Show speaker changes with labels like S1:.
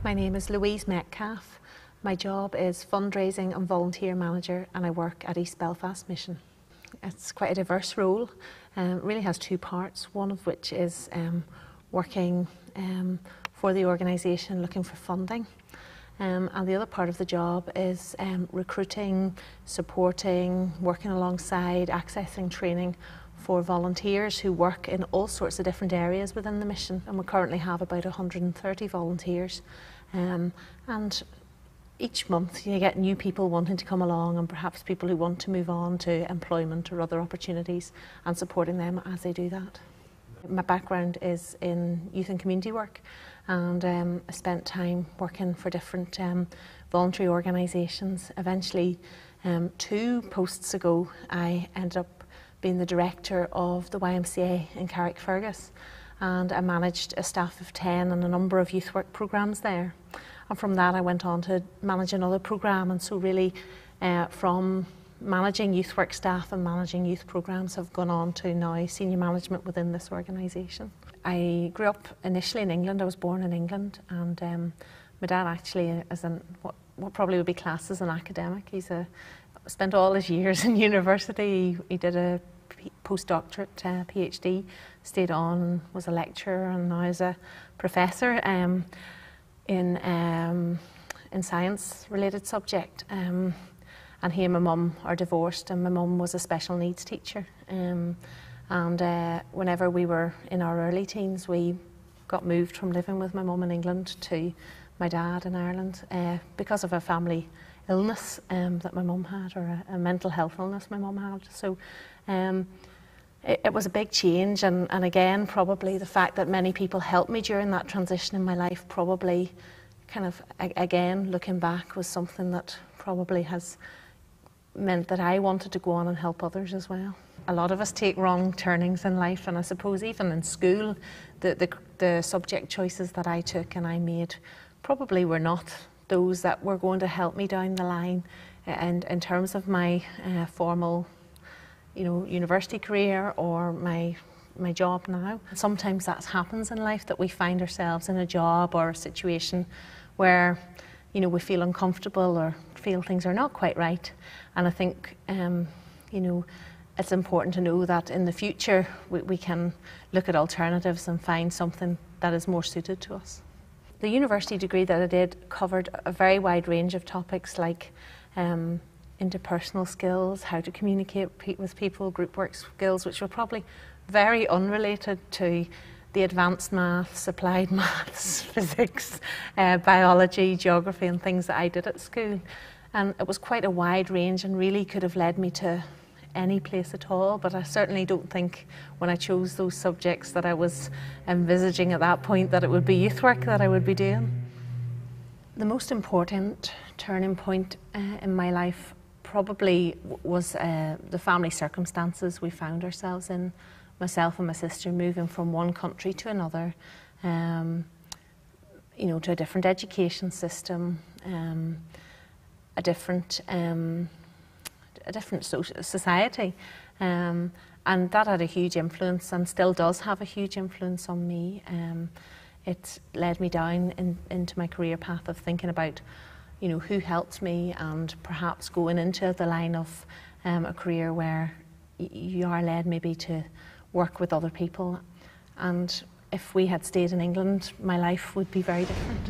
S1: My name is Louise Metcalf. My job is fundraising and volunteer manager, and I work at East Belfast Mission. It's quite a diverse role. It really has two parts, one of which is working for the organisation looking for funding. And the other part of the job is recruiting, supporting, working alongside, accessing training for volunteers who work in all sorts of different areas within the mission. And we currently have about 130 volunteers. And each month you get new people wanting to come along, and perhaps people who want to move on to employment or other opportunities, and supporting them as they do that. My background is in youth and community work, and I spent time working for different voluntary organisations. Eventually, 2 posts ago, I ended up being the director of the YMCA in Carrickfergus, and I managed a staff of 10 and a number of youth work programmes there. And from that I went on to manage another programme, and so really from managing youth work staff and managing youth programmes have gone on to now senior management within this organisation. I grew up initially in England. I was born in England, and my dad actually is what probably would be classed as an academic. Spent all his years in university. He did a postdoctorate PhD, stayed on and was a lecturer, and now is a professor in science related subject. And he and my mum are divorced, and my mum was a special needs teacher. And whenever we were in our early teens, we got moved from living with my mum in England to my dad in Ireland because of a family illness that my mum had, or a mental health illness my mum had. So it was a big change, and again, probably the fact that many people helped me during that transition in my life probably kind of, again, looking back, was something that probably has meant that I wanted to go on and help others as well. A lot of us take wrong turnings in life, and I suppose even in school, the subject choices that I took and I made probably were not those that were going to help me down the line. And in terms of my formal, university career or my job now, sometimes that happens in life, that we find ourselves in a job or a situation where we feel uncomfortable or feel things are not quite right. And I think it's important to know that in the future we can look at alternatives and find something that is more suited to us. The university degree that I did covered a very wide range of topics, like interpersonal skills, how to communicate with people, group work skills, which were probably very unrelated to the advanced maths, applied maths, physics, biology, geography and things that I did at school. And it was quite a wide range and really could have led me to any place at all, but I certainly don't think when I chose those subjects that I was envisaging at that point that it would be youth work that I would be doing. The most important turning point in my life probably was the family circumstances we found ourselves in. Myself and my sister moving from one country to another, to a different education system, a different society, and that had a huge influence and still does have a huge influence on me. It led me down into my career path of thinking about who helped me, and perhaps going into the line of a career where you are led maybe to work with other people. And if we had stayed in England, my life would be very different.